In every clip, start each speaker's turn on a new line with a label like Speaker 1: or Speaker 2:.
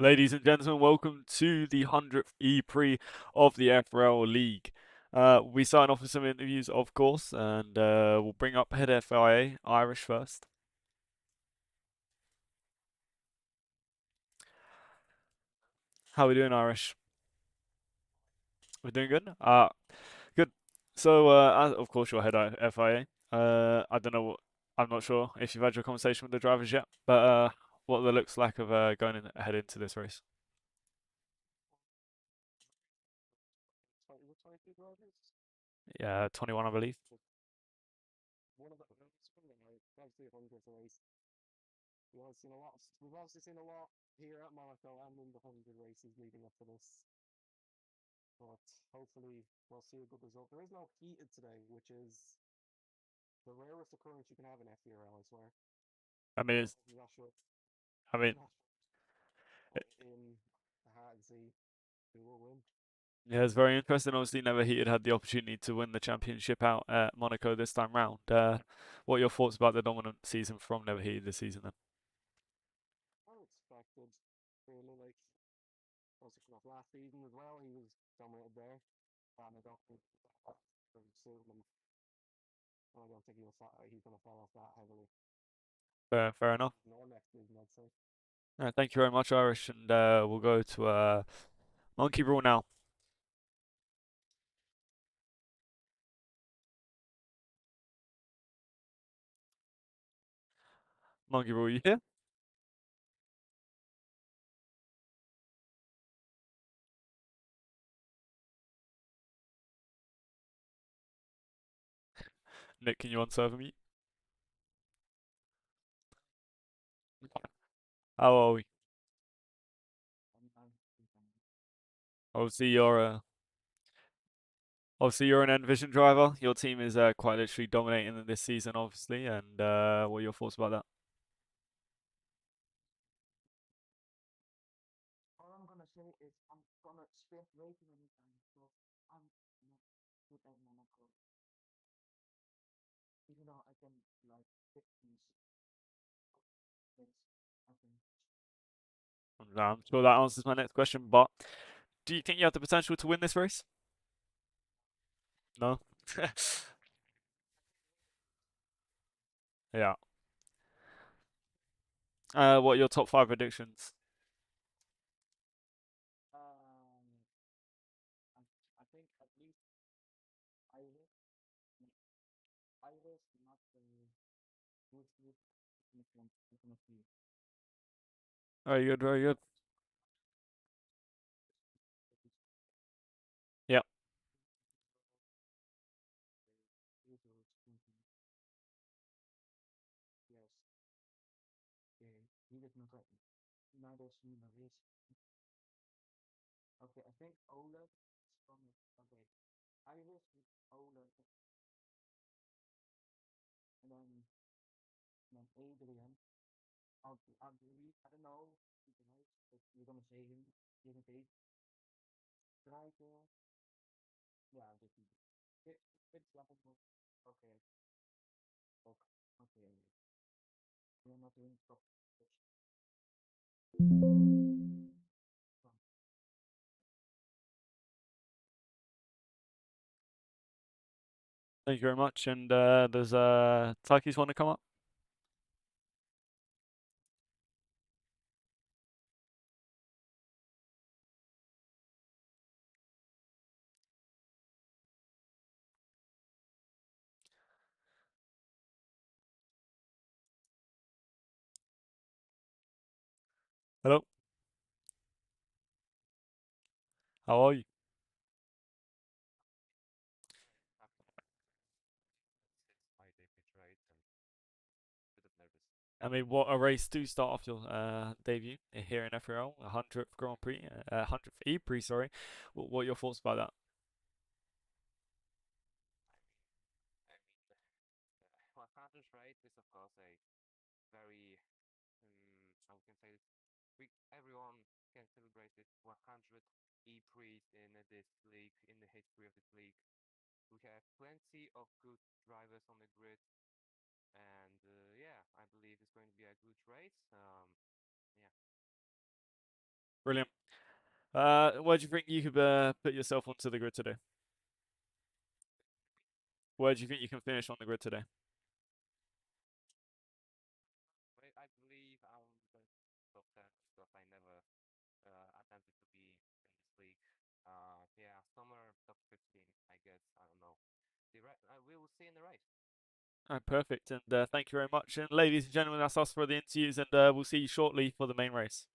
Speaker 1: Ladies and gentlemen, welcome to the 100th E-Prix of the FERL League. We start off with some interviews, of course, and we'll bring up head FIA, Irish first. How are we doing, Irish? We're doing good? Good. So, of course, you're head FIA. I don't know I'm not sure if you've had your conversation with the drivers yet, but what the looks like of going ahead into this race. Yeah, 21, I believe. I mean, I mean, yeah, it's very interesting. Obviously, Never Heated had the opportunity to win the championship out at Monaco this time round. What are your thoughts about the dominant season from Never Heated this season then? Fair enough. Thank you very much, Irish, and we'll go to Monkey Rule now. Monkey Rule, you here? Nick, can you unserve me? How are we? Obviously, you're an Envision driver. Your team is quite literally dominating this season, obviously, and what are your thoughts about that? I'm sure that answers my next question, but do you think you have the potential to win this race? No? Yeah. What are your top five predictions? Very good, very good. Yeah. Thank you very much. And does Takis want to come up? Hello. How are you? I mean, what a race to start off your debut here in FRL, 100th Grand Prix, 100th E-Prix, sorry. What are your thoughts about that? Brilliant. Where do you think you could put yourself onto the grid today? Where do you think you can finish on the grid today?
Speaker 2: I believe I'm going to top 10 because I never attempted to be in this league. Yeah, somewhere top 15, I guess. I don't know. We will see in the race.
Speaker 1: Perfect, and thank you very much. And ladies and gentlemen, that's us for the interviews, and we'll see you shortly for the main race.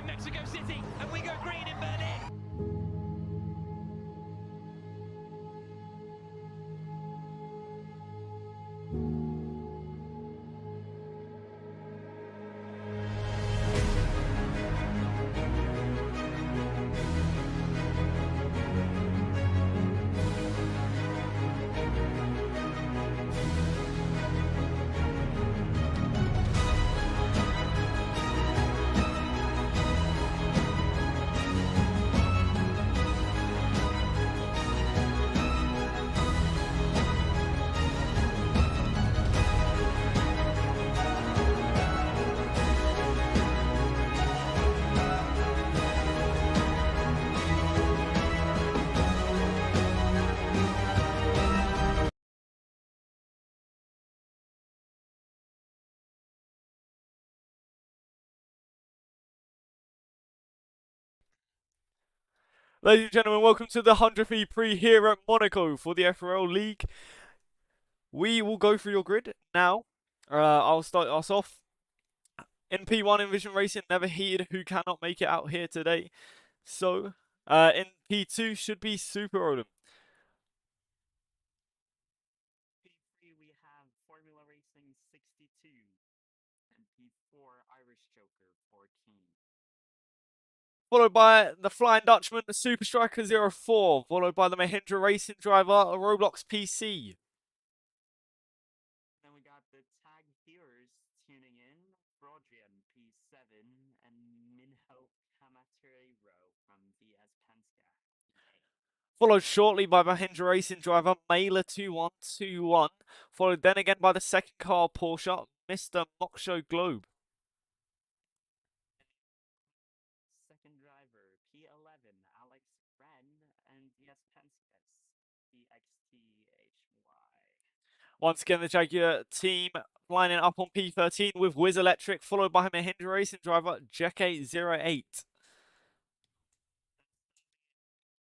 Speaker 3: in Mexico City, and we go green in Berlin.
Speaker 1: Ladies and gentlemen, welcome to the 100th E-Prix here at Monaco for the FERL League. We will go through your grid now. I'll start us off. In P1 Envision Racing, never heated who cannot make it out here today. So, in P2 should be Super Roland.
Speaker 4: P3 we have Formula Racing 62 and P4 Irish Joker 14.
Speaker 1: Followed by the Flying Dutchman, the Super Striker 04. Followed by the Mahindra Racing Driver, a Roblox PC.
Speaker 4: Then we got the Tag Heroes tuning in, Brodrian P7 and Minho Camatrero from VS Penske P8.
Speaker 1: Followed shortly by Mahindra Racing Driver, Mailer 2121. Followed then again by the second car Porsche, Mr. Moksho Globe.
Speaker 4: Second driver P11 Alex Wren and VS Penske's PXTHY.
Speaker 1: Once again, the Jaguar team lining up on P13 with Wiz Electric, followed by Mahindra Racing Driver, Jeke08.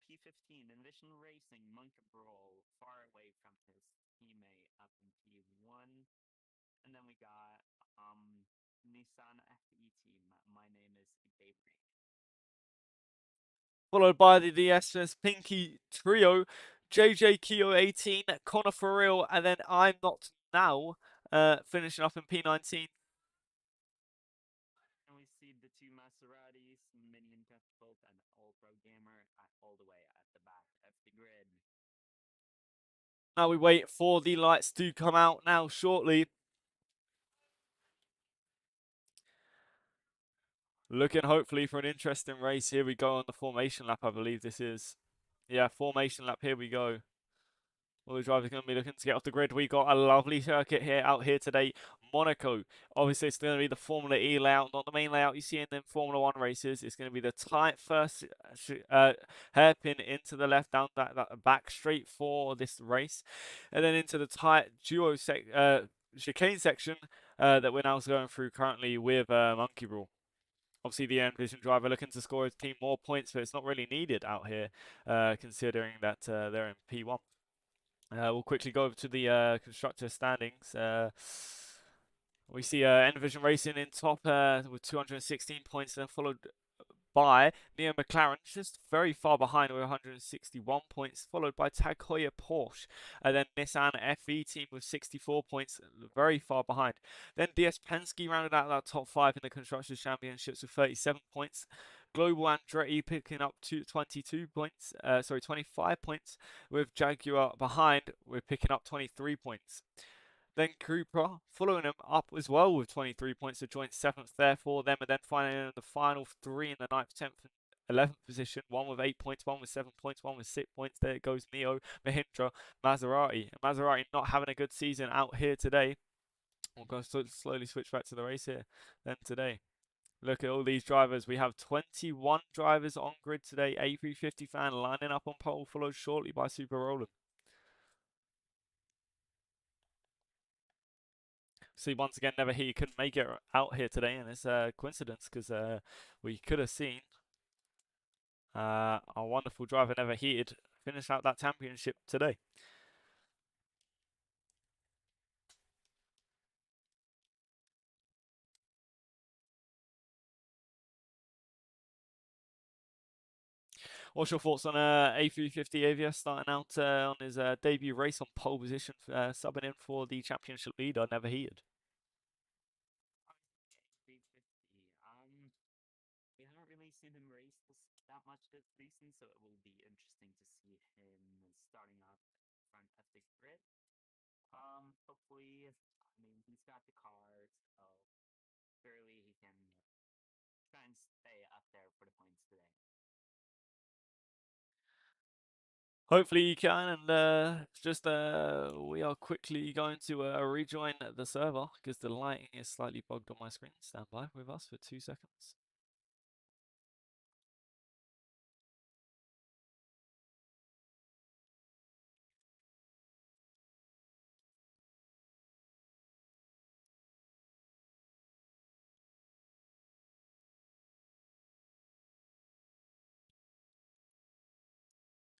Speaker 4: P15 Envision Racing Monka Brawl far away from his teammate up in P1. And then we got Nissan FE team. My name is Gabriel.
Speaker 1: Followed by the DSS Pinky Trio, JJ Keo 18, Connor For Real, and then I'm Not Now, finishing up in P19.
Speaker 4: And we see the two Maseratis, Minion Catapult and All Pro Gamer all the way at the back of the grid.
Speaker 1: Now we wait for the lights to come out now shortly. Looking hopefully for an interesting race. Here we go on the formation lap, I believe this is. Yeah, formation lap, here we go. All the drivers are going to be looking to get off the grid. We got a lovely circuit here out here today, Monaco. Obviously, it's going to be the Formula E layout, not the main layout you see in the Formula 1 races. It's going to be the tight first hairpin into the left down that back straight for this race. And then into the tight duo chicane section that we're now going through currently with Monkey Brawl. Obviously, the Envision driver looking to score his team more points, but it's not really needed out here, considering that they're in P1. We'll quickly go over to the constructor standings. We see Envision Racing in top with 216 points, then followed by Neo McLaren, just very far behind with 161 points, followed by Tag Heuer Porsche, and then Nissan FE team with 64 points, very far behind. Then DS Penske rounded out that top 5 in the Constructors Championships with 37 points. Global Andretti picking up 25 points, with Jaguar behind, we're picking up 23 points. Then Cupra following him up as well with 23 points, a joint 7th there for them, and then finally in the final 3 in the 9th, 10th, and 11th position, one with 8 points, one with 7 points, one with 6 points. There it goes Neo, Mahindra, Maserati. And Maserati not having a good season out here today. We'll go slowly switch back to the race here then today. Look at all these drivers. We have 21 drivers on grid today. A350 fan lining up on pole, followed shortly by Super Roland. See, once again, never he couldn't make it out here today, and it's a coincidence because we could have seen our wonderful driver never heated finish out that championship today. What's your thoughts on A350 Avia starting out on his debut race on pole position, subbing in for the championship leader, never heated?
Speaker 4: Okay, 350. We haven't really seen him race that much this season, so it will be interesting to see him starting off front of the grid. Hopefully, I mean, he's got the car, so surely he can try and stay up there for the points today.
Speaker 1: Hopefully you can, and we are quickly going to rejoin the server because the lighting is slightly bugged on my screen. Stand by with us for 2 seconds.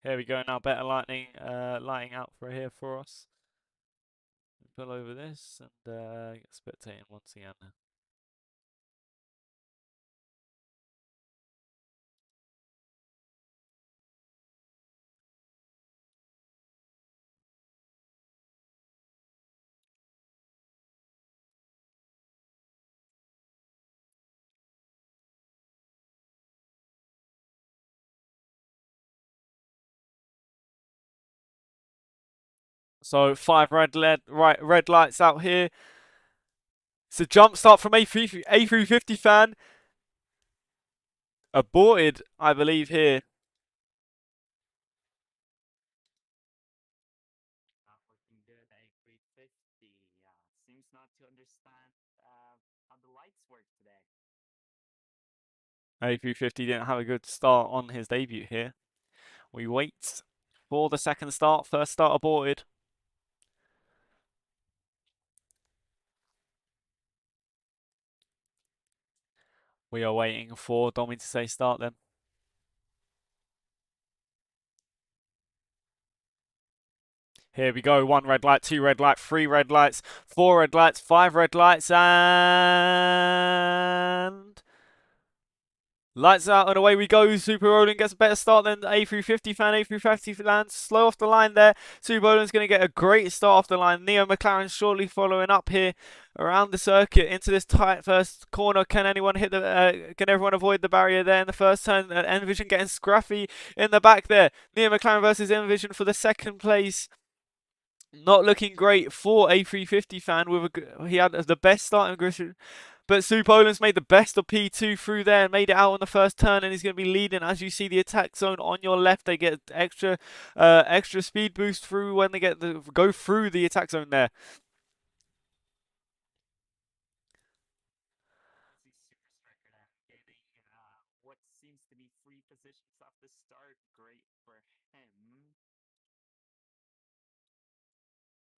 Speaker 1: Here we go now, better lighting out for here for us. Pull over this and get spectating once again. So 5 red lights out here. It's a jump start from A350 fan. Aborted, I believe, here.
Speaker 4: Not looking good. A350 seems not to understand how the lights work today.
Speaker 1: A350 didn't have a good start on his debut here. We wait for the second start. First start aborted. We are waiting for Domi to say start then. Here we go. 1 red light, 2 red light, 3 red lights, 4 red lights, 5 red lights, and lights out and away we go. Super Roland gets a better start than A350 fan. A350 lands slow off the line there. Super Roland's going to get a great start off the line. Neo McLaren shortly following up here around the circuit into this tight first corner. Can anyone hit the? Can everyone avoid the barrier there in the first turn? Envision getting scruffy in the back there. Neo McLaren versus Envision for the second place. Not looking great for A350 fan. He had the best starting grid, but Sue Poland's made the best of P2 through there and made it out on the first turn, and he's going to be leading. As you see the attack zone on your left, they get extra speed boost through when they go through the attack zone there.
Speaker 4: Getting what seems to be free positions off the start. Great for him.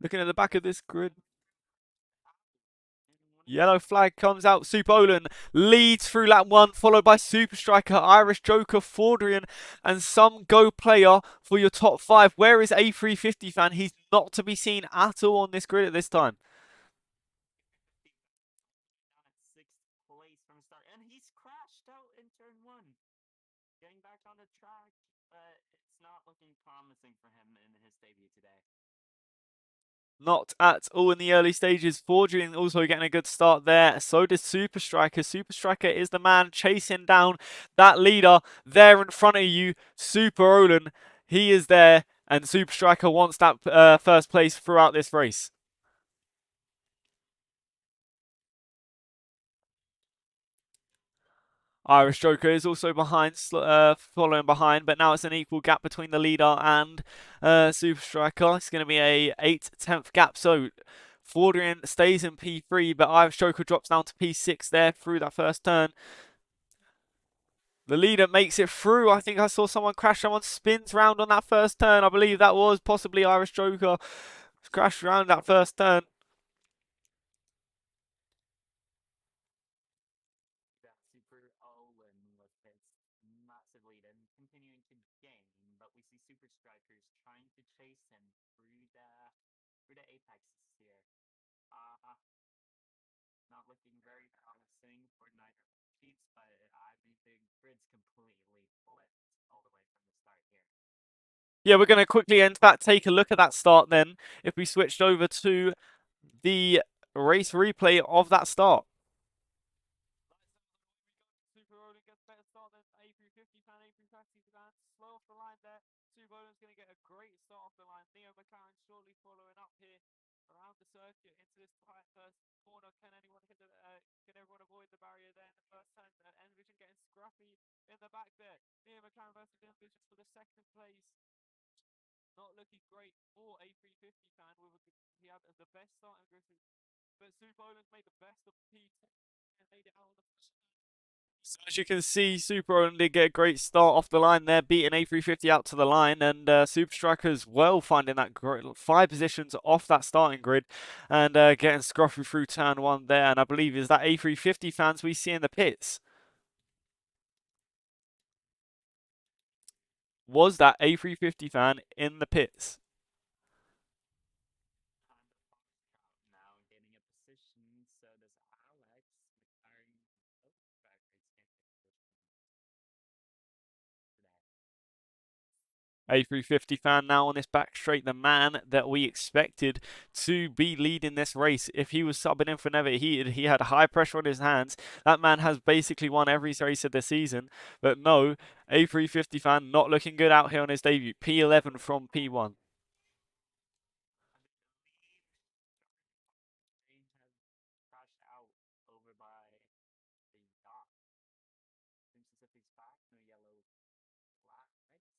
Speaker 1: Looking at the back of this grid. Yellow flag comes out. Super Olin leads through lap 1, followed by Super Striker, Irish Joker, Fordrian, and some Go player for your top 5. Where is A350 fan? He's not to be seen at all on this grid at this time.
Speaker 4: Down at 6th place from start, and he's crashed out in turn 1. Getting back on the track, but it's not looking promising for him in his debut today.
Speaker 1: Not at all in the early stages. Fordrian also getting a good start there. So does Super Striker. Super Striker is the man chasing down that leader there in front of you. Super Olin, he is there. And Super Striker wants that first place throughout this race. Irish Joker is also behind, following behind, but now it's an equal gap between the leader and Super Striker. It's going to be a 8/10 gap. So Fordrian stays in P3, but Irish Joker drops down to P6 there through that first turn. The leader makes it through. I think I saw someone crash. Someone spins round on that first turn. I believe that was possibly Irish Joker. Crashed around that first turn.
Speaker 4: Super Olin with his massive lead and continuing to gain, but we see Super Strikers trying to chase him through the apexes here. Not looking very promising for neither teams, but I mean the grid's completely flipped. all the way from the start here.
Speaker 1: Yeah, we're going to quickly, in fact, take a look at that start then. If we switched over to the race replay of that start. Super Roland gets better start than A350 fan, A350 fan. Slow off the line there. Super Roland's going to get a great start off the line. Neo McLaren shortly following up here around the circuit into this tight first corner. Can anyone hit the, can everyone avoid the barrier there in the first turn? Envision getting scruffy in the back there. Neo McLaren versus Envision for the second place. Not looking great for A350 fan. He had the best start in Griffin, but Super Roland's made the best of P10 and made it out on the first. So as you can see, Super Roland did get a great start off the line there, beating A350 out to the line, and Super Striker's well finding that 5 positions off that starting grid and getting scruffy through turn 1 there. And I believe is that A350 fans we see in the pits. Was that A350 fan in the pits?
Speaker 4: Now getting a position, so does Alex. McLaren track race
Speaker 1: A350 fan now on this back straight, the man that we expected to be leading this race. If he was subbing in for Never, he had high pressure on his hands. That man has basically won every race of the season. But no, A350 fan not looking good out here on his debut. P11 from P1.
Speaker 4: crashed out over by the dock. Seems as if he's back, no yellow flag, right?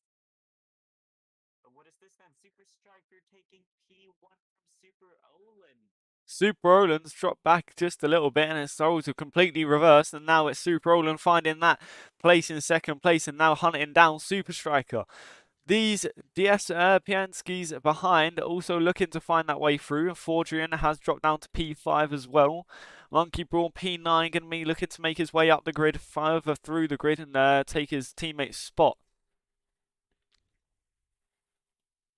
Speaker 4: But what is this then? Super Striker taking P1 from Super Olin.
Speaker 1: Super Roland's dropped back just a little bit and his roles have completely reversed, and now it's Super Roland finding that place in second place and now hunting down Super Striker. These DS Pianskis behind also looking to find that way through. Fordrian has dropped down to P5 as well. Monkey Brawl P9 going to be looking to make his way up the grid, further through the grid and take his teammate's spot.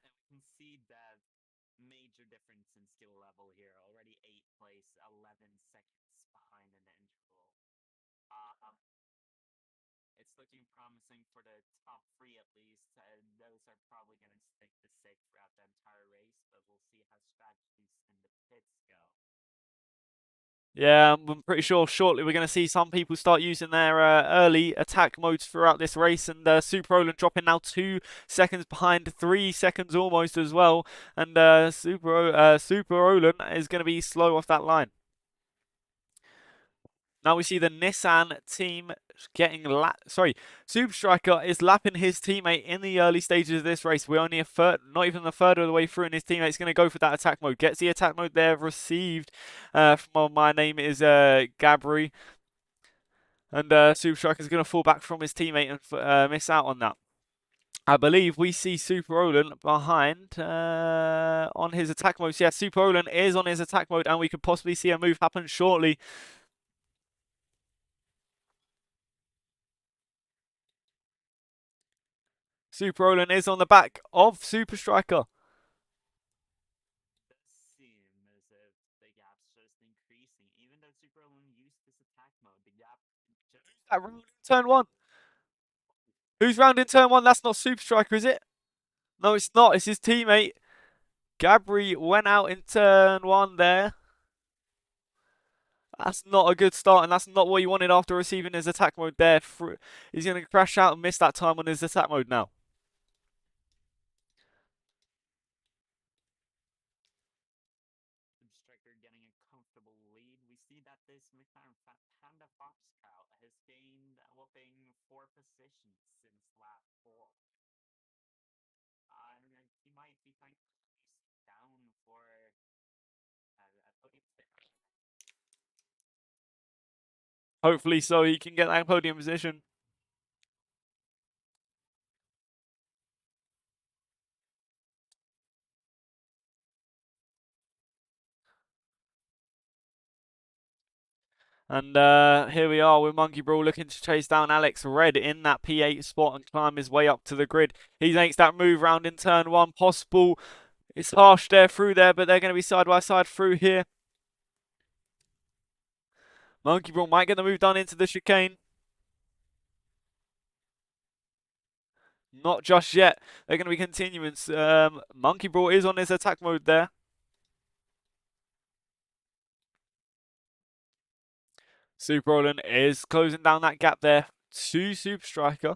Speaker 4: And we can see that major difference in skill level here. Already 8th place, 11 seconds behind in the interval. It's looking promising for the top 3 at least. Those are probably going to stick to 6 throughout the entire race, but we'll see how strategies in the pits go.
Speaker 1: Yeah, I'm pretty sure shortly we're going to see some people start using their early attack modes throughout this race, and Super Roland dropping now 2 seconds behind, 3 seconds almost as well, and Super Roland is going to be slow off that line. Now we see the Nissan team getting Super Striker is lapping his teammate in the early stages of this race. We're only a third, not even a third of the way through, and his teammate's going to go for that attack mode. Gets the attack mode there received from my name is Gabri. And Super Striker is going to fall back from his teammate and miss out on that. I believe we see Super Roland behind on his attack mode. So yeah, Super Roland is on his attack mode, and we could possibly see a move happen shortly. Super Roland is on the back of Super Striker.
Speaker 4: It does seem as if the gap's just increasing. Even though Super Roland used this attack mode, the gap just...
Speaker 1: That round in turn 1. Who's round in turn 1? That's not Super Striker, is it? No, it's not. It's his teammate. Gabri went out in turn 1 there. That's not a good start, and that's not what he wanted after receiving his attack mode there. He's going to crash out and miss that time on his attack mode now.
Speaker 4: Striker getting a comfortable lead. We see that this McLaren Panda Fox Cow has gained a whopping 4 positions since lap 4. He might be trying to down for a podium stick.
Speaker 1: Hopefully so, he can get that podium position. And here we are with Monkey Brawl looking to chase down Alex Red in that P8 spot and climb his way up to the grid. He makes that move round in turn 1. Possible. It's harsh there through there, but they're going to be side by side through here. Monkey Brawl might get the move done into the chicane. Not just yet. They're going to be continuing. Monkey Brawl is on his attack mode there. Super Roland is closing down that gap there to Super Striker.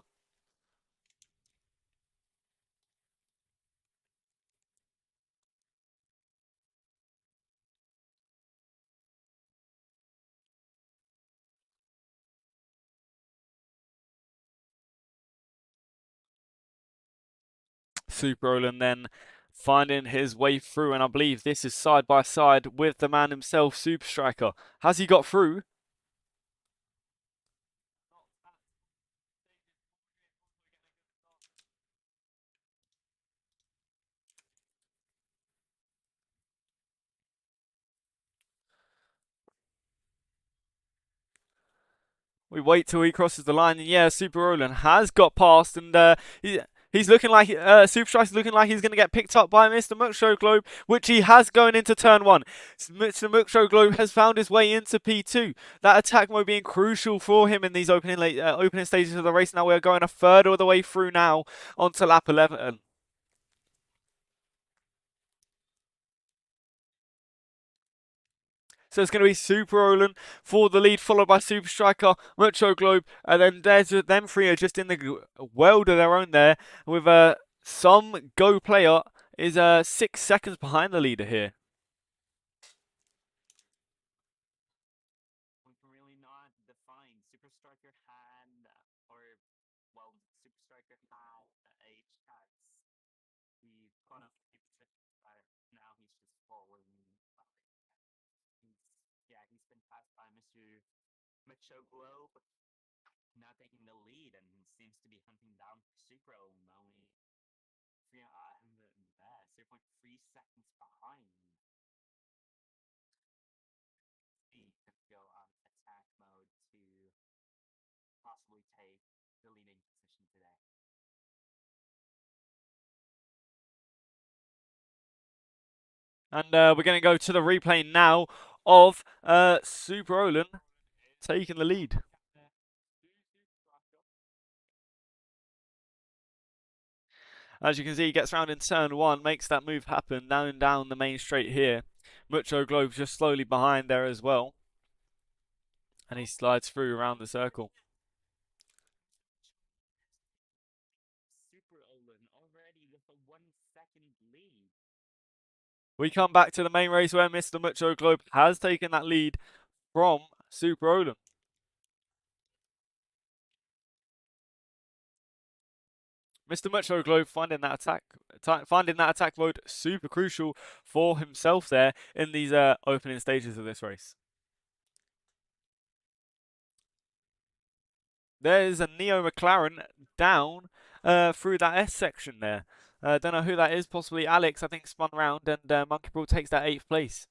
Speaker 1: Super Roland then finding his way through, and I believe this is side by side with the man himself, Super Striker. Has he got through? We wait till he crosses the line, and yeah, Super Roland has got past, and he's looking like Super Striker's looking like he's going to get picked up by Mr. Muckshow Globe, which he has going into turn one. Mr. Muckshow Globe has found his way into P2. That attack mode being crucial for him in these opening stages of the race. Now we are going a third of the way through now onto lap 11. So it's going to be Super Roland for the lead, followed by Super Striker, Mucho Globe, and then there's them three are just in the world of their own there. With some Go player is 6 seconds behind the leader here.
Speaker 4: We can really not define. Super Striker had, Super Striker had a chance. He kind of now he's just fallen. He's been passed by Mr. Macho Globe, now taking the lead and seems to be hunting down Super only 0.3 seconds behind. He can go on attack mode to possibly take the leading position today.
Speaker 1: And we're going to go to the replay now of Super Roland taking the lead. As you can see, he gets round in turn one, makes that move happen down the main straight here. Mucho Globe's just slowly behind there as well. And he slides through around the circle.
Speaker 4: Super Olin already with a 1 second lead.
Speaker 1: We come back to the main race where Mr. Mucho Globe has taken that lead from Super Olin. Mr. Mucho Globe finding that attack mode super crucial for himself there in these opening stages of this race. There's a Neo McLaren down through that S section there. Don't know who that is, possibly Alex, I think, spun around, and Monkey Brawl takes that 8th place.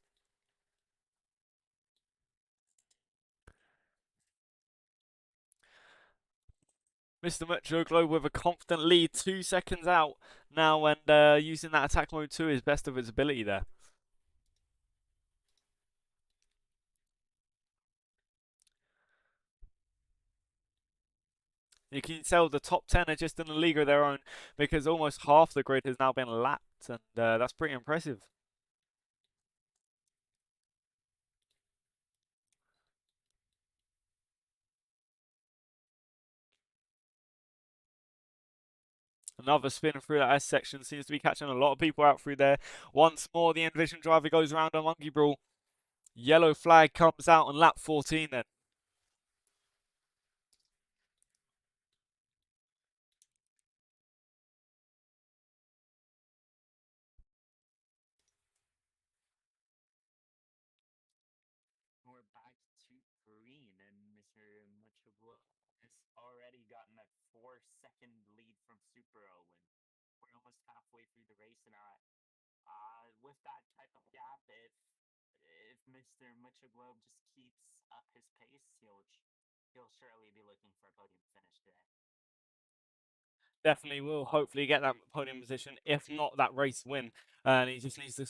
Speaker 1: Mr. Mucho Globe with a confident lead, 2 seconds out now, and using that attack mode to his best of his ability there. You can tell the top 10 are just in a league of their own because almost half the grid has now been lapped, and that's pretty impressive. Another spin through that S section seems to be catching a lot of people out through there. Once more, the Envision driver goes around on Monkey Brawl. Yellow flag comes out on lap 14 then.
Speaker 4: We're back to green, and Mr. Mucho has already gotten a 4-second lead from Super Owen. We're almost halfway through the race, and with that type of gap, if Mr. Mucho Globe just keeps up his pace, he'll surely be looking for a podium finish today.
Speaker 1: Definitely will hopefully get that podium position, if not that race win. And he just needs to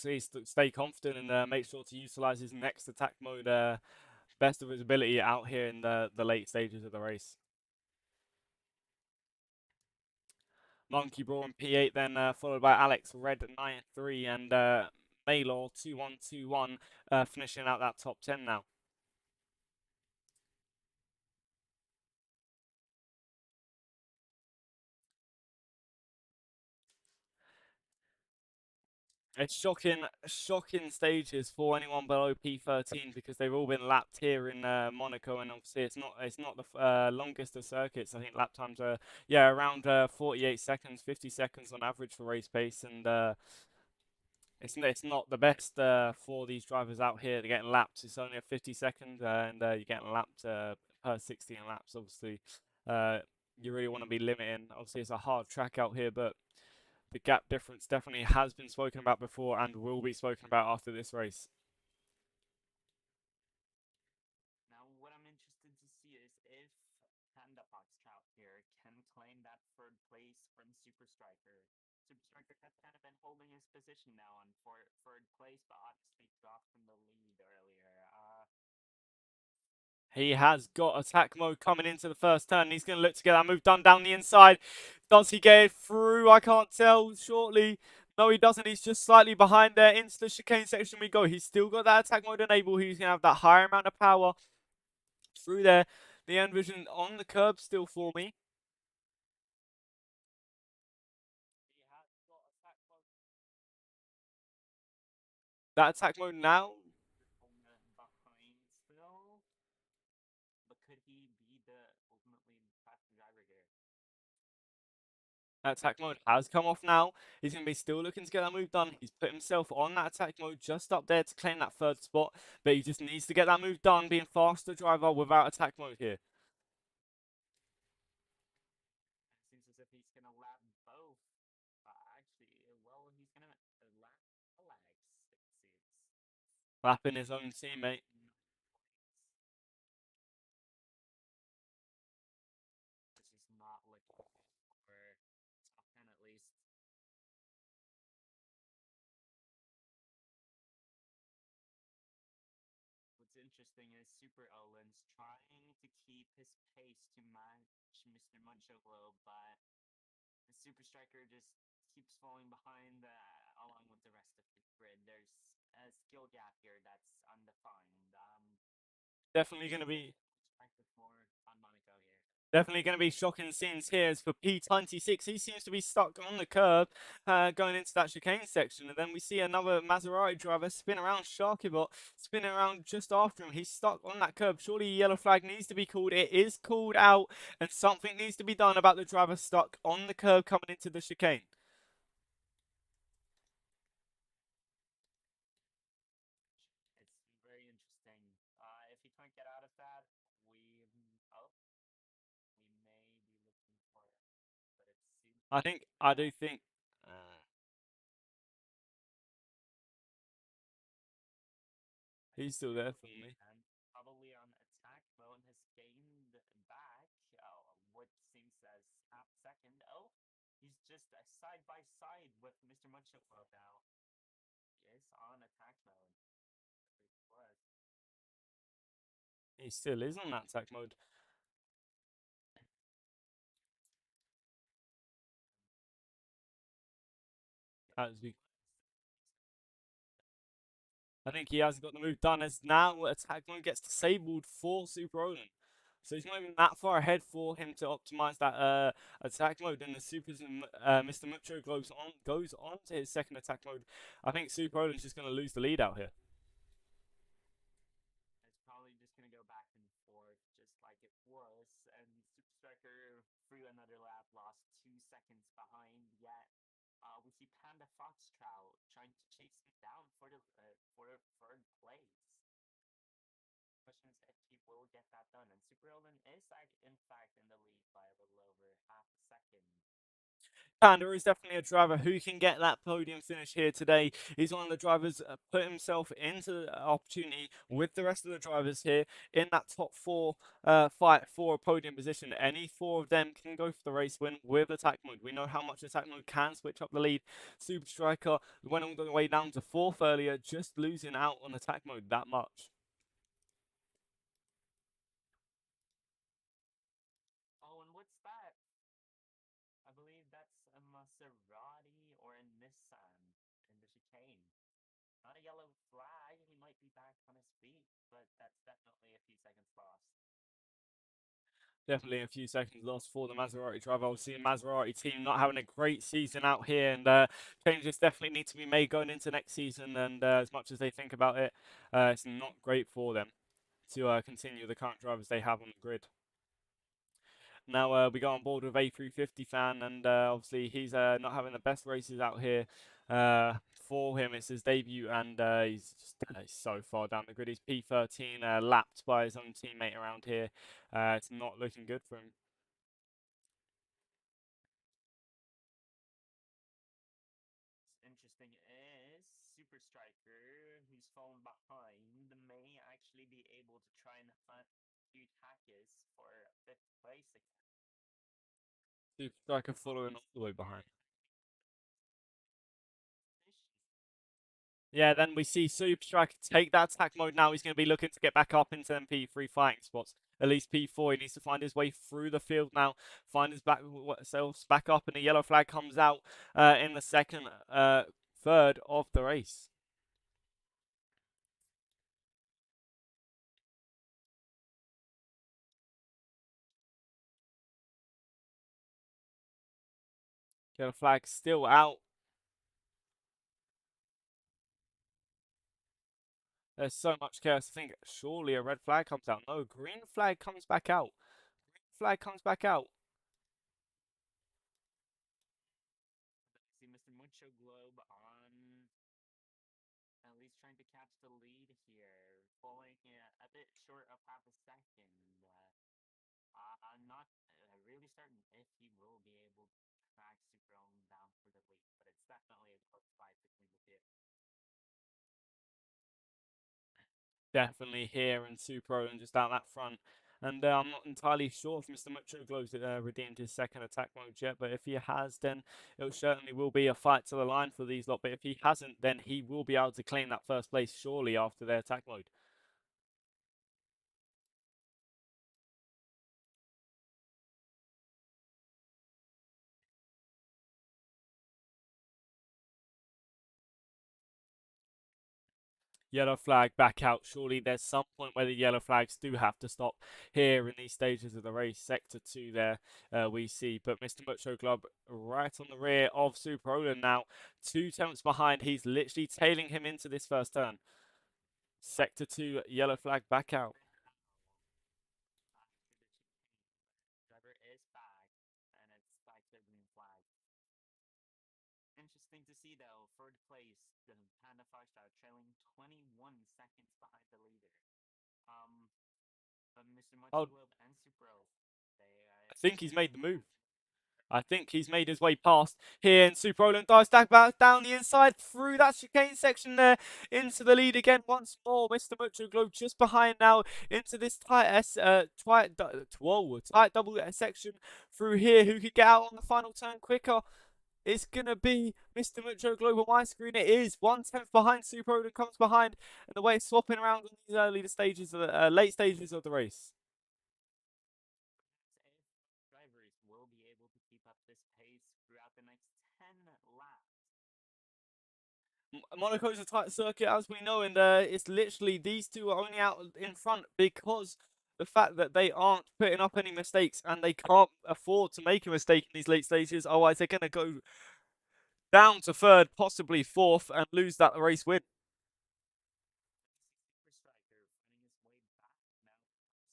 Speaker 1: stay confident and make sure to utilize his next attack mode best of his ability out here in the late stages of the race. Monkey Brawl in P8, then followed by Alex Red 9-3 and Maylor 2-1-2-1, finishing out that top 10 now. It's shocking stages for anyone below P13 because they've all been lapped here in Monaco, and obviously it's not the longest of circuits. I think lap times are around 48 seconds, 50 seconds on average for race pace, and it's not the best for these drivers out here. They're getting lapped. It's only a 50 second, and you're getting lapped per 16 laps. Obviously, you really want to be limiting. Obviously, it's a hard track out here, but the gap difference definitely has been spoken about before and will be spoken about after this race.
Speaker 4: Now, what I'm interested to see is if Panda Foxtrout here can claim that third place from Super Striker. Super Striker has kind of been holding his position now on third place, but obviously dropped from the lead earlier.
Speaker 1: He has got attack mode coming into the first turn. He's going to look to get that move done down the inside. Does he get it through? I can't tell shortly. No, he doesn't. He's just slightly behind there. Into the chicane section we go. He's still got that attack mode enabled. He's going to have that higher amount of power through there. The end vision on the curb still for me.
Speaker 4: He has got attack mode.
Speaker 1: That attack mode now.
Speaker 4: Behind still. But could he be the ultimately faster driver here?
Speaker 1: That attack mode has come off now. He's going to be still looking to get that move done. He's put himself on that attack mode just up there to claim that third spot. But he just needs to get that move done, being faster driver without attack mode here.
Speaker 4: It seems as if he's going to lap both. Actually, well, he's going to lap Alex, it seems.
Speaker 1: Lapping his own teammate.
Speaker 4: This is not looking good for top 10 at least. What's interesting is Super Olin's trying to keep his pace to match Mr. Munchoglo, but the Super Striker just keeps falling behind along with the rest of the grid. There's a skill gap here that's undefined.
Speaker 1: Definitely going to be
Speaker 4: More on Monaco here.
Speaker 1: Definitely going to be shocking scenes here as for P26. He seems to be stuck on the curb going into that chicane section. And then we see another Maserati driver spin around Sharkybot, spinning around just after him. He's stuck on that curb. Surely a yellow flag needs to be called. It is called out, and something needs to be done about the driver stuck on the curb coming into the chicane.
Speaker 4: It's very interesting. If he can't get out of that, we may be looking for it. But it seems
Speaker 1: I do think. He's still there for me.
Speaker 4: And probably on attack mode has gained back what seems as half second. Oh, he's just side by side with Mr. Munchoglo now. He is on attack mode.
Speaker 1: He still is on that attack mode. As we I think he has got the move done as now attack mode gets disabled for Super Olin. So he's not even that far ahead for him to optimize that attack mode. And the Supers and Mr. Mucho goes on to his second attack mode. I think Super Olin's just going to lose the lead out here.
Speaker 4: It's probably just going to go back and forth just like it was. And Super Striker through another lap lost 2 seconds behind yet. We see Panda Foxtrout trying to chase him down for third place. Question is if he will get that done. And Super Olin is in fact in the lead by a little over half a second.
Speaker 1: Panda is definitely a driver who can get that podium finish here today. He's one of the drivers put himself into the opportunity with the rest of the drivers here in that top four fight for a podium position. Any four of them can go for the race win with attack mode. We know how much attack mode can switch up the lead. Super Striker went all the way down to fourth earlier, just losing out on attack mode that much.
Speaker 4: Oh, and what's that? I believe that's a Maserati or a Nissan in the chicane. Not a yellow flag. He might be back on his feet, but that's definitely a few seconds lost.
Speaker 1: Definitely a few seconds lost for the Maserati driver. Obviously, the Maserati team not having a great season out here, and changes definitely need to be made going into next season. And as much as they think about it, it's not great for them to continue the current drivers they have on the grid. Now we go on board with A350 fan, and obviously he's not having the best races out here. For him, it's his debut, and he's just he's so far down the grid. He's P13, lapped by his own teammate around here. It's not looking good for him.
Speaker 4: Interesting is Super Striker, who's fallen behind, may actually be able to try and hunt Takis for fifth place again.
Speaker 1: Super Striker following all the way behind. Yeah, then we see Super Striker take that attack mode now. He's going to be looking to get back up into them P3 fighting spots. At least P4. He needs to find his way through the field now. Find his selves back up, and the yellow flag comes out in the second third of the race. Yellow flag still out. There's so much chaos. I think surely a red flag comes out. No, green flag comes back out. Green flag comes back out.
Speaker 4: See Mr. Mucho Globe on at least trying to catch the lead here, falling a bit short of half a second. I'm not really certain if he will be able to track Super Owen down for the lead, but it's definitely a close fight between the two.
Speaker 1: Definitely here and Supro and just out that front. And I'm not entirely sure if Mr. Mucho Glow's redeemed his second attack mode yet, but if he has, then it certainly will be a fight to the line for these lot. But if he hasn't, then he will be able to claim that first place surely after their attack mode. Yellow flag back out. Surely there's some point where the yellow flags do have to stop here in these stages of the race. Sector 2 there we see. But Mr. Mucho Glove right on the rear of Super Roland now. 2 tenths behind. He's literally tailing him into this first turn. Sector 2, yellow flag back out.
Speaker 4: Driver is back, and it's back to the green flag. Interesting to see, though, third place, the Panda 5-star trailing 21 seconds behind the leader. But Mr. Mucho Globe and Supro,
Speaker 1: I think he's made the move. I think he's made his way past here, and Super Roland dives back down the inside through that chicane section there into the lead again once more. Mr. Mucho Globe just behind now into this tight tight double section through here. Who could get out on the final turn quicker? It's gonna be Mr. Mucho Globe on my screen. It is 1/10 behind. Super Roland comes behind, and the way it's swapping around on these early stages, late stages of the race.
Speaker 4: drivers will be able to keep up this pace throughout the next 10 laps.
Speaker 1: Monaco's a tight circuit, as we know, and it's literally these two are only out in front because the fact that they aren't putting up any mistakes and they can't afford to make a mistake in these late stages. Otherwise, they're going to go down to third, possibly fourth, and lose that race win.
Speaker 4: Super Striker finding his way back now,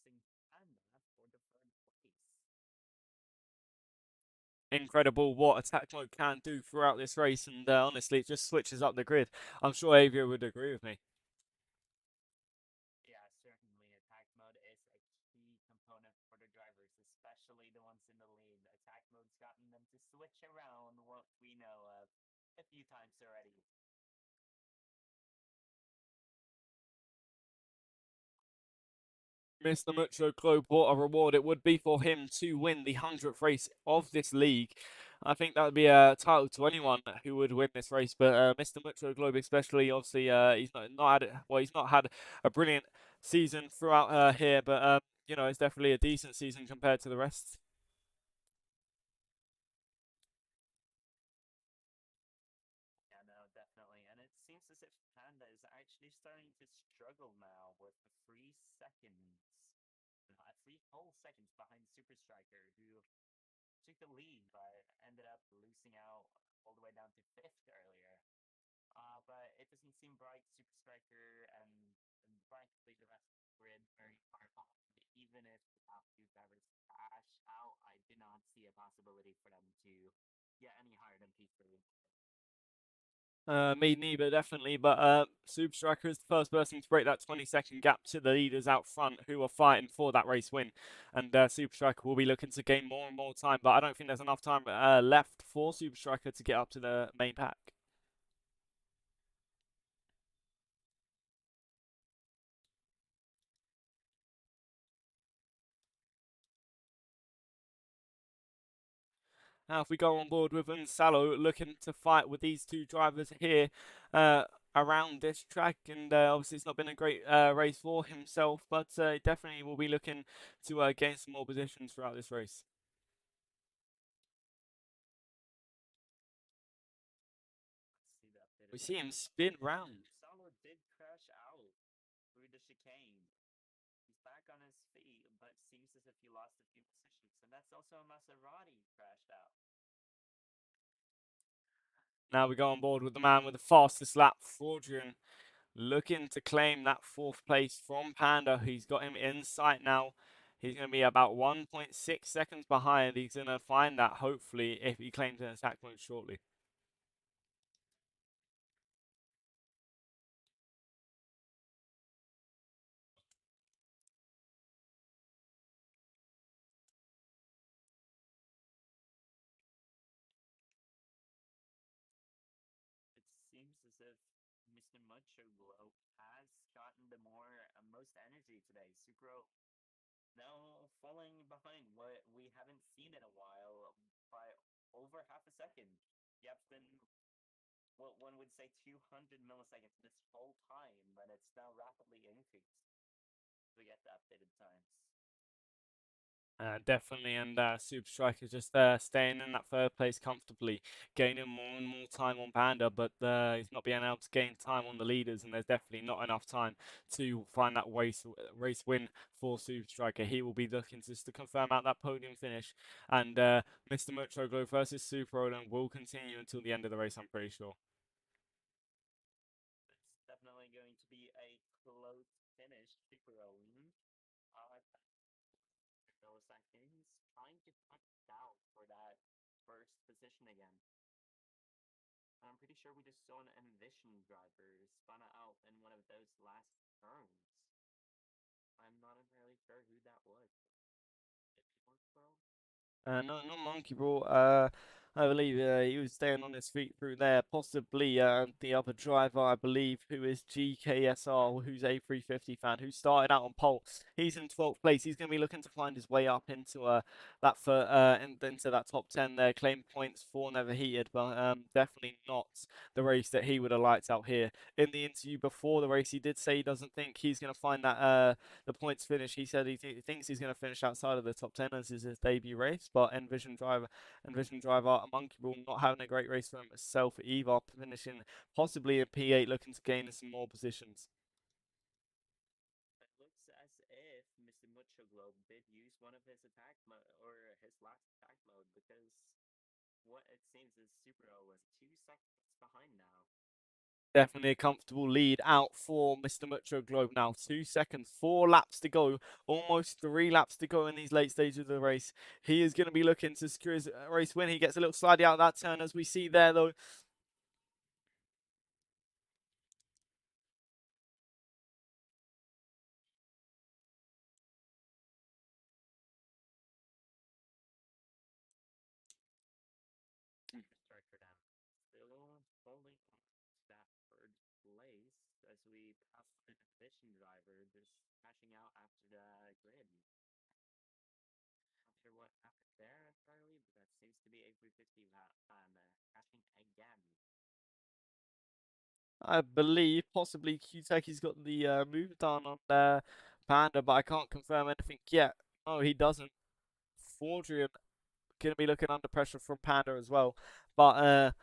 Speaker 4: passing Panda for the third place.
Speaker 1: Incredible what attack mode can do throughout this race, and honestly, it just switches up the grid. I'm sure Avia would agree with me.
Speaker 4: Yeah, certainly. Attack mode is a key component for the drivers, especially the ones in the lead. Attack mode's gotten them to switch around what we know of a few times already.
Speaker 1: Mr. Mucho Globe, what a reward it would be for him to win the 100th race of this league. I think that would be a title to anyone who would win this race, but Mr. Mucho Globe especially, obviously, he's not had it. Well, he's not had a brilliant season throughout here, but you know, it's definitely a decent season compared to the rest.
Speaker 4: seems as if Panda is actually starting to struggle now with 3 seconds, 3 whole seconds behind Super Striker, who took the lead but ended up losing out all the way down to fifth earlier. But it doesn't seem bright. Super Striker and practically the rest of the grid very far behind. Even if the top two drivers crash out, I do not see a possibility for them to get any higher than P3.
Speaker 1: Me neither, definitely. But Super Striker is the first person to break that 20-second gap to the leaders out front who are fighting for that race win. And Super Striker will be looking to gain more and more time. But I don't think there's enough time left for Super Striker to get up to the main pack. Now, if we go on board with Unsalo looking to fight with these two drivers here around this track, and obviously it's not been a great race for himself, but definitely will be looking to gain some more positions throughout this race. We see him spin round.
Speaker 4: Salo did crash out through the chicane. He's back on his feet, but seems as if he lost a few positions, and that's also a Maserati crashed out.
Speaker 1: Now we go on board with the man with the fastest lap, Fraudrian, looking to claim that fourth place from Panda. He's got him in sight now. He's going to be about 1.6 seconds behind. He's going to find that, hopefully, if he claims an attack mode shortly.
Speaker 4: It seems as if Mr. Mucho Glow has gotten the most energy today. Supro now falling behind what we haven't seen in a while by over half a second. Gap's been what one would say 200 milliseconds this whole time, but it's now rapidly increased. We get the updated times.
Speaker 1: Definitely, and Super Striker just staying in that third place comfortably, gaining more and more time on Panda, but he's not being able to gain time on the leaders, and there's definitely not enough time to find that race win for Super Striker. He will be looking just to confirm out that podium finish, and Mr. Mutroglo versus Super Roland will continue until the end of the race, I'm pretty sure.
Speaker 4: It's definitely going to be a close finish. Super Roland. Milliseconds, trying to punch down for that first position again. I'm pretty sure we just saw an Envision driver spun out in one of those last turns. I'm not entirely sure who that was.
Speaker 1: No, not Monkey Ball. I believe he was staying on his feet through there. Possibly the other driver, I believe, who is GKSR, who's a 350 fan, who started out on pole. He's in 12th place. He's going to be looking to find his way up into into that top 10 there. Claim points for Never Heated, but definitely not the race that he would have liked out here. In the interview before the race, he did say he doesn't think he's going to find that the points finish. He said he thinks he's going to finish outside of the top 10 as is his debut race, but Envision driver, Monkey Ball not having a great race for himself either, finishing possibly in P8, looking to gain some more positions.
Speaker 4: It looks as if Mr. Mucho Globe did use one of his attack or his last attack mode, because what it seems is Super was 2 seconds behind now.
Speaker 1: Definitely a comfortable lead out for Mr. Mucho Globe now. 2 seconds, 4 laps to go, almost 3 laps to go in these late stages of the race. He is going to be looking to secure his race win. He gets a little slidey out of that turn, as we see there, though.
Speaker 4: Striker down. Still holding on to that third place as we pass an Envision driver just crashing out after the grid. Not sure what happened there entirely, but that seems to be a 350 fan crashing again.
Speaker 1: I believe possibly Q-Techi's got the move done on Panda, but I can't confirm anything yet. No, he doesn't. Fraudrian going to be looking under pressure from Panda as well. But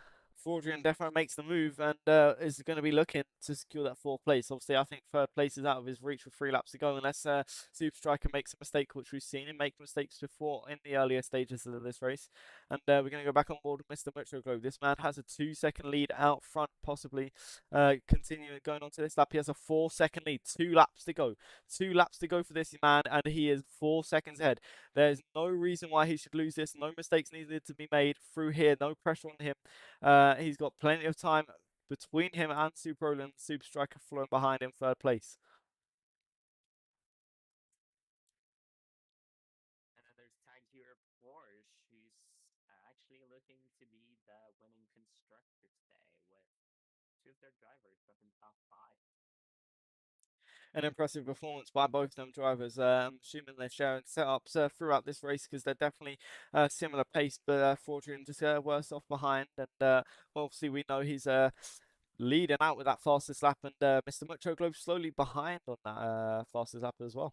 Speaker 1: Fraudrian definitely makes the move and is going to be looking to secure that fourth place. Obviously, I think third place is out of his reach with 3 laps to go, unless Super Striker makes a mistake, which we've seen him make mistakes before in the earlier stages of this race. And we're going to go back on board with Mr. Metro Globe. This man has a 2-second lead out front, possibly continuing going on to this lap. He has a 4-second lead, 2 laps to go. 2 laps to go for this man, and he is 4 seconds ahead. There's no reason why he should lose this. No mistakes needed to be made through here. No pressure on him. He's got plenty of time between him and Super Roland. Super Striker following behind in third place.
Speaker 4: And then there's Tag Heuer Porsche, who's actually looking to be the winning constructor today, with two of their drivers up in top five.
Speaker 1: An impressive performance by both them drivers. Assuming they're sharing setups throughout this race, because they're definitely similar pace, but Fortune just worse off behind. And obviously, we know he's leading out with that fastest lap, and Mr. Mucho Globe slowly behind on that fastest lap as well.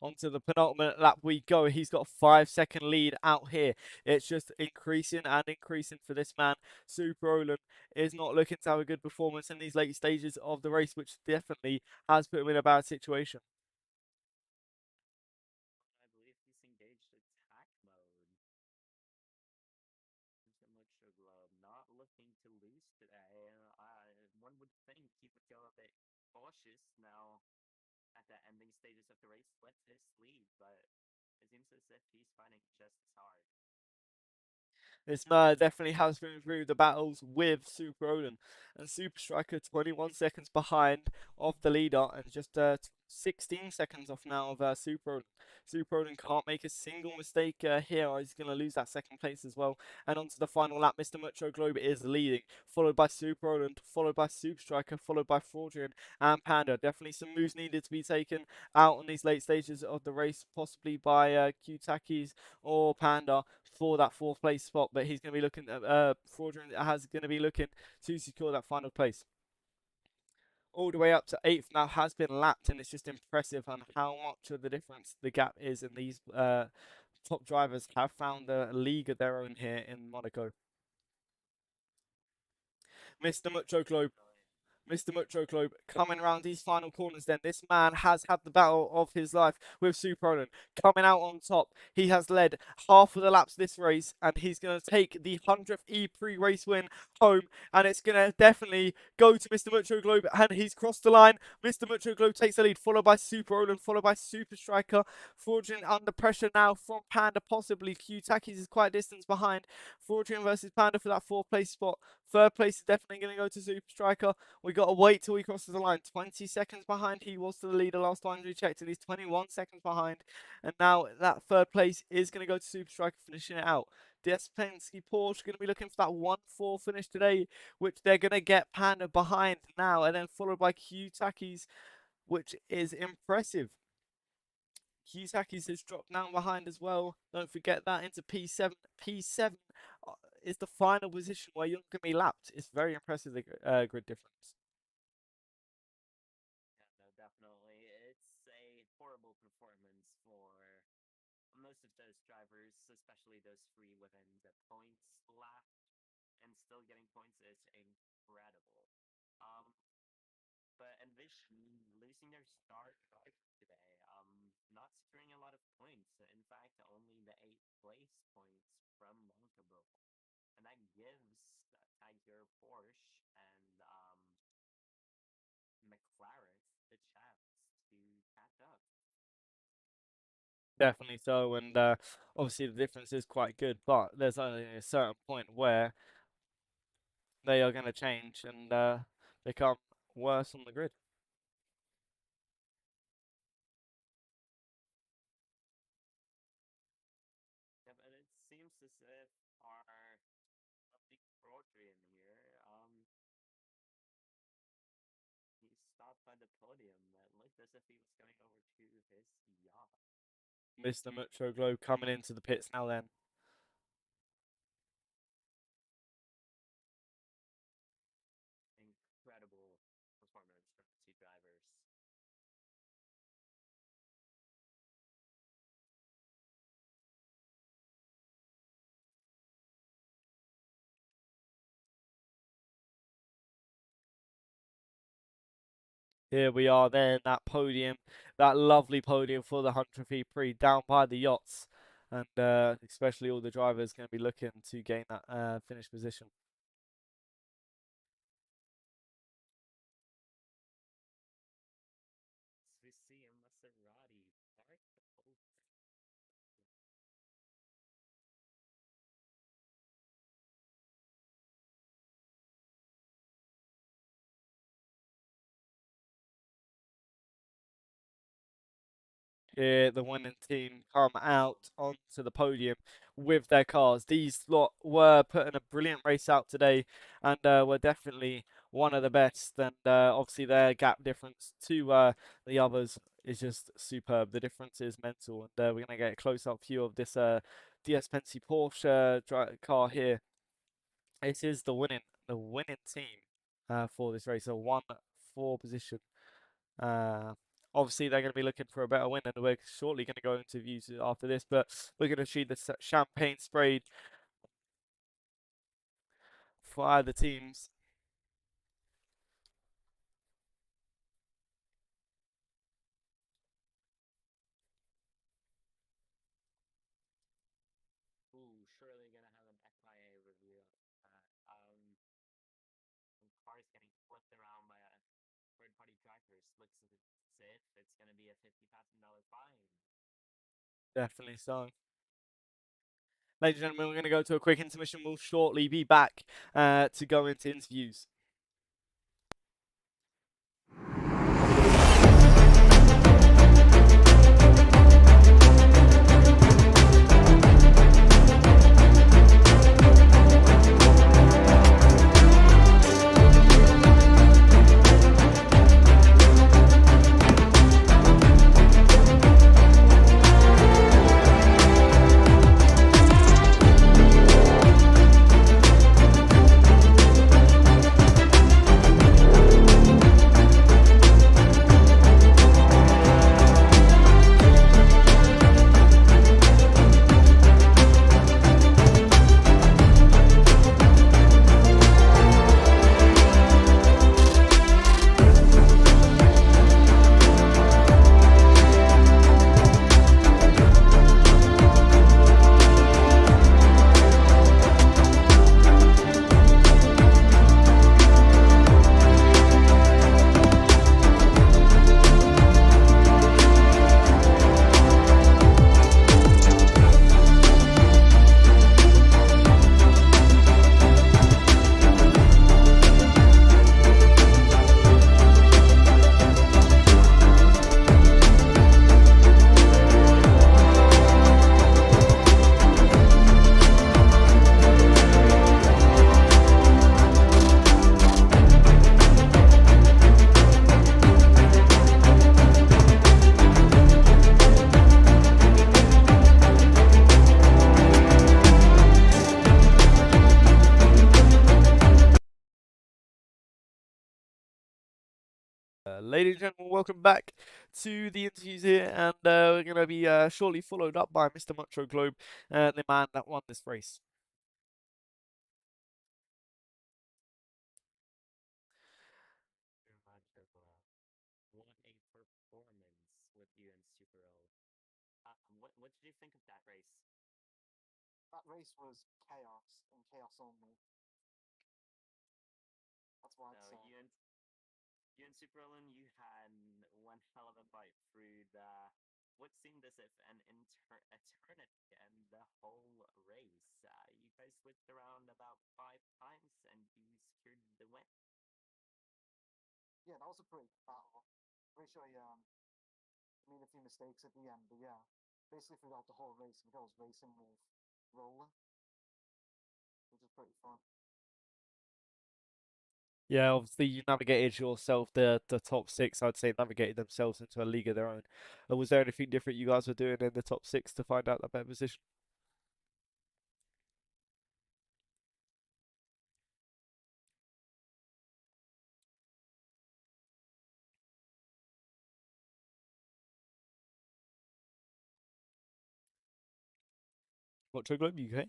Speaker 1: Onto the penultimate lap we go. He's got a 5-second lead out here. It's just increasing and increasing for this man. Super Roland is not looking to have a good performance in these late stages of the race, which definitely has put him in a bad situation.
Speaker 4: I believe he's engaged attack mode. Mr. Mucho Globe not looking to lose today. One would think he would go a bit cautious now at the ending stages of the race with his lead, but it seems as if he's fighting just as hard.
Speaker 1: This man definitely has been through the battles with Super Roland, and Super Striker 21 seconds behind of the leader, and just 16 seconds off now of Super Roland. Super Roland can't make a single mistake here, or he's going to lose that second place as well. And onto the final lap, Mr. Mucho Globe is leading, followed by Super Roland, followed by Super Striker, followed by Fraudrian and Panda. Definitely some moves needed to be taken out on these late stages of the race, possibly by Q-Takis or Panda for that fourth place spot, but he's going to be looking at Fraudulent has going to be looking to secure that final place. All the way up to 8th now has been lapped, and it's just impressive on how much of the difference the gap is, and these top drivers have found a league of their own here in Monaco. Mr. Mucho Globe Mr. Mucho Globe coming around these final corners then. This man has had the battle of his life with Super Roland. Coming out on top. He has led half of the laps this race, and he's going to take the 100th E-Prix race win home, and it's going to definitely go to Mr. Mucho Globe, and he's crossed the line. Mr. Mucho Globe takes the lead, followed by Super Roland, followed by Super Striker. Fraudulent under pressure now from Panda, possibly. Q-Takis is quite a distance behind. Fraudulent versus Panda for that 4th place spot. 3rd place is definitely going to go to Super Striker. We got to wait till he crosses the line. 20 seconds behind. He was to the leader last time we checked, and he's 21 seconds behind. And now that 3rd place is going to go to Super Striker, finishing it out. Despensky Porsche going to be looking for that 1-4 finish today, which they're going to get Panda behind now, and then followed by Q-Takis, which is impressive. Q-Takis has dropped down behind as well. Don't forget that into P7. P7 is the final position where you're going to be lapped. It's very impressive, the grid difference.
Speaker 4: Yeah, no, definitely. It's a horrible performance for most of those drivers, especially those three within the points left, and still getting points is incredible. But Envision losing their star driver today, not securing a lot of points. In fact, only the 8th place points from Monkable, and that gives Tiger Porsche and McLaren the chance to catch up.
Speaker 1: Definitely so, and obviously the difference is quite good, but there's only a certain point where they are going to change and become worse on the grid.
Speaker 4: Yeah, but it seems as if our lovely Rodrian here, he stopped by the podium. It looked as if he was going over to his yacht.
Speaker 1: Mr. Mucho Globe coming into the pits now then.
Speaker 4: Incredible performance from the two drivers.
Speaker 1: Here we are then, that podium, that lovely podium for the 100th E-Prix down by the yachts. And especially all the drivers going to be looking to gain that finish position.
Speaker 4: We see a Maserati parked over.
Speaker 1: Here, the winning team come out onto the podium with their cars. These lot were putting a brilliant race out today and were definitely one of the best. And obviously, their gap difference to the others is just superb. The difference is mental. And we're going to get a close up view of this DS Pensy Porsche car here. This is the winning team for this race. A 1-4 position. Uh, Obviously, they're going to be looking for a better win, and we're shortly going to go into views after this. But we're going to see the champagne sprayed for either teams.
Speaker 4: Ooh, surely gonna have an FIA review. Cars getting flipped around by third-party drivers. Looks as if it's gonna be a $50,000 fine.
Speaker 1: Definitely so. Ladies and gentlemen, we're going to go to a quick intermission. We'll shortly be back to go into interviews. Ladies and gentlemen, welcome back to the interviews here, and we're going to be shortly followed up by Mr. Mucho Globe, the man that won this race.
Speaker 4: What a performance with you and Super O. What did you think of that race?
Speaker 5: That race was chaos and chaos only. That's why
Speaker 4: So you and Super Olin, you had one hell of a fight through what seemed as if an eternity and the whole race. You guys whipped around about 5 times and you secured the win.
Speaker 5: yeah, that was a pretty good battle. Pretty sure made a few mistakes at the end, but yeah, basically throughout the whole race, I was racing with Roller, which is pretty fun.
Speaker 1: Yeah, obviously you navigated yourself the top six. I'd say navigated themselves into a league of their own. Was there anything different you guys were doing in the top six to find out that better position? Mucho Globe UK.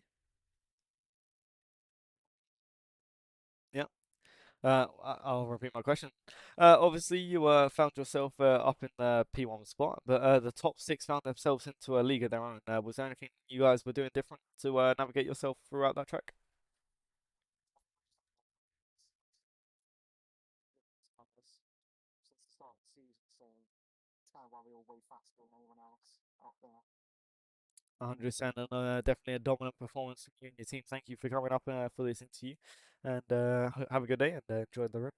Speaker 1: Yeah. I'll repeat my question. Obviously, you found yourself up in the P1 spot, but the top six found themselves into a league of their own. Was there anything you guys were doing different to navigate yourself throughout that track?
Speaker 5: Since the start of the season, so it's kind of why we all way faster than anyone else out there.
Speaker 1: 100% and definitely a dominant performance from you and your team. Thank you for coming up for this interview, and have a good day and enjoy the run.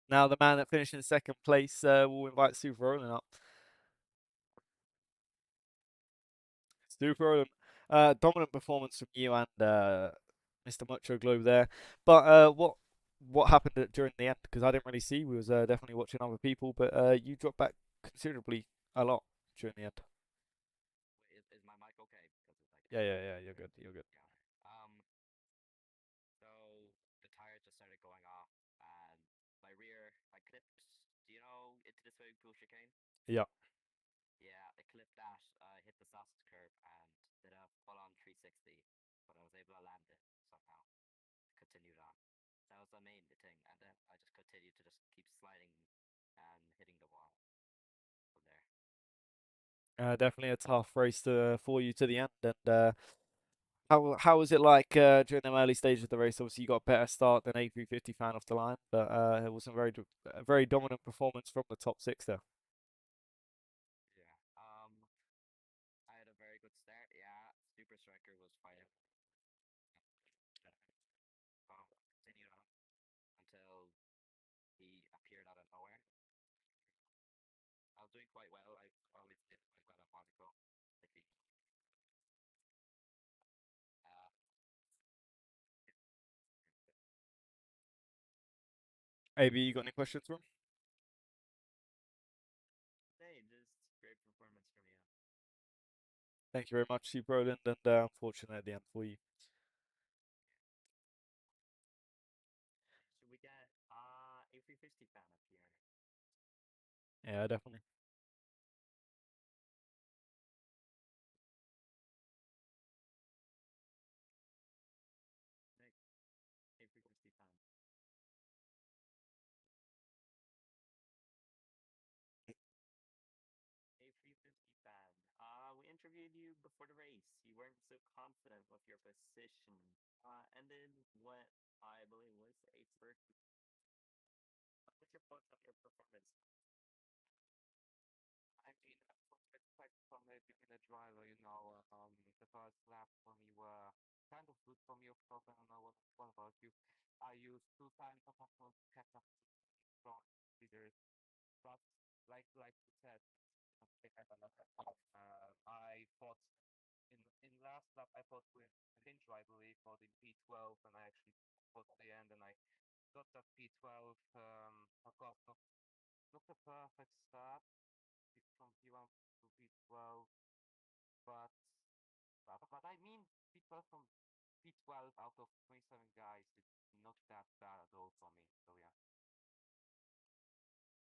Speaker 1: Now, the man that finished in second place will invite Super Roland up. Super Roland, dominant performance from you and Mr. Mucho Globe there. But what happened during the end? Because I didn't really see. We was definitely watching other people, but you dropped back considerably a lot during the end.
Speaker 2: Is my mic okay? Because it's like
Speaker 1: Yeah. You're good. You're good.
Speaker 2: yeah. So the tire just started going off, and my rear, I clipped. Do you know into the swimming pool chicane?
Speaker 1: Yeah.
Speaker 2: Yeah, I clipped that. I hit the sausage curb and did a full-on 360, but I was able to land it somehow. Continued on. That was the main thing, and then I just continued to just keep sliding and hitting the wall from there.
Speaker 1: Definitely a tough race for you to the end. And how was it like during the early stage of the race? Obviously, you got a better start than A350 fan off the line, but it wasn't a very dominant performance from the top six there.
Speaker 2: Yeah. I had a very good start. Yeah, Super Striker was fighting. Continued on until he appeared out of nowhere. I was doing quite well. I always did quite well at Monaco. Lately. Uh,
Speaker 1: AB, you got any questions for him?
Speaker 4: Hey, just great performance from you.
Speaker 1: Thank you very much, Super Roland, and unfortunately at the end for you.
Speaker 4: Should we get A350 fan up here?
Speaker 1: Yeah, definitely.
Speaker 4: Nick, A350 fan. A350 fan. We interviewed you before the race. You weren't so confident with your position. Ended what I believe was a first. What's your thoughts on your performance?
Speaker 2: I mean, quite from the beginner driver, the first lap for me were kind of good for me, of course. I don't know what about you. I used two times of to catch up from leaders, but like you said, I fought in last lap. I fought with Fincher, I believe, for the P12, and I actually fought to the end, and I got that P12. I got not a perfect start from P1 to P12, but but I mean P12 from P12 out of 27 guys is not that bad at all for me. So yeah.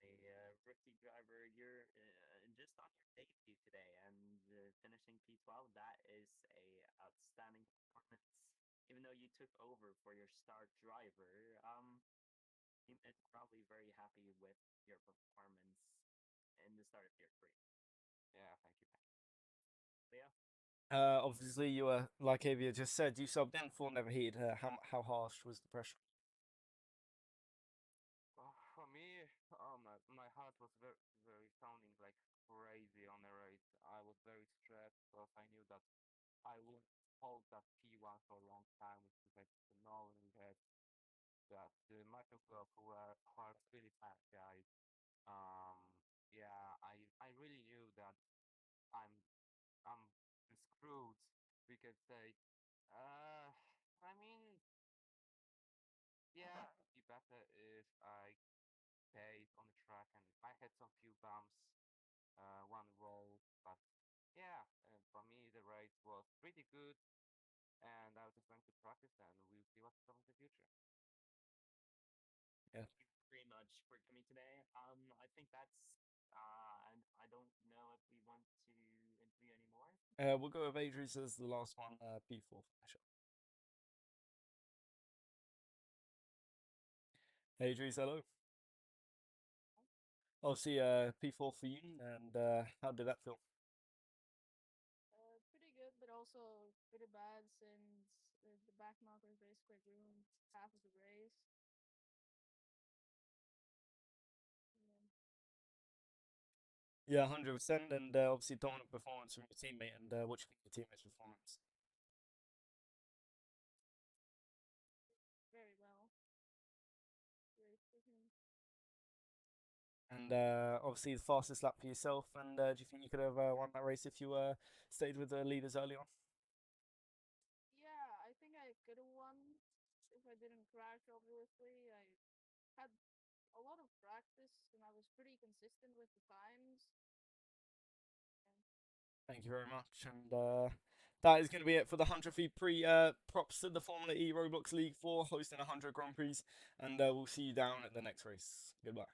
Speaker 4: A rookie driver, you're just on your debut today and finishing P12. That is a outstanding performance. Even though you took over for your star driver, team is probably very happy with your performance in the start of your career.
Speaker 2: Yeah, thank you.
Speaker 4: Leo?
Speaker 1: Obviously, you were like Avia just said, you subbed in for Never Heat. How harsh was the pressure?
Speaker 2: For me, my heart was very pounding like crazy on the race. I was very stressed because I knew that I would hold that P1 for a long time, which is like knowing that the Michael Club who are really fast guys. Yeah, I really knew that I'm I'm screwed. We could say. Uh, I mean, yeah, it'd be better if I stayed on the track and I had some few bumps, one roll, but yeah, for me the race was pretty good, and I was just going to practice, and we'll see what's coming in the future.
Speaker 1: Yeah.
Speaker 4: Thank you very much for coming today. I think that's and I don't know if we want to interview anymore.
Speaker 1: We'll go with Adri's as the last one, P4 finisher. Hey, Idris, hello. Obviously, P4 for you, and how did that feel?
Speaker 6: Pretty good, but also pretty bad since the back markers basically ruined half of the race.
Speaker 1: Yeah, 100%, and obviously dominant performance from your teammate, and what do you think of your teammate's performance?
Speaker 6: Very well. Race for him.
Speaker 1: And obviously the fastest lap for yourself, and do you think you could have won that race if you stayed with the leaders early on?
Speaker 6: Yeah, I think I could have won if I didn't crash, obviously. I had a lot of practice and I was pretty consistent with the times.
Speaker 1: Thank you very much, and that is going to be it for the 100th E-Prix. Props to the Formula E Roblox League for hosting 100 Grand Prix, and we'll see you down at the next race. Goodbye.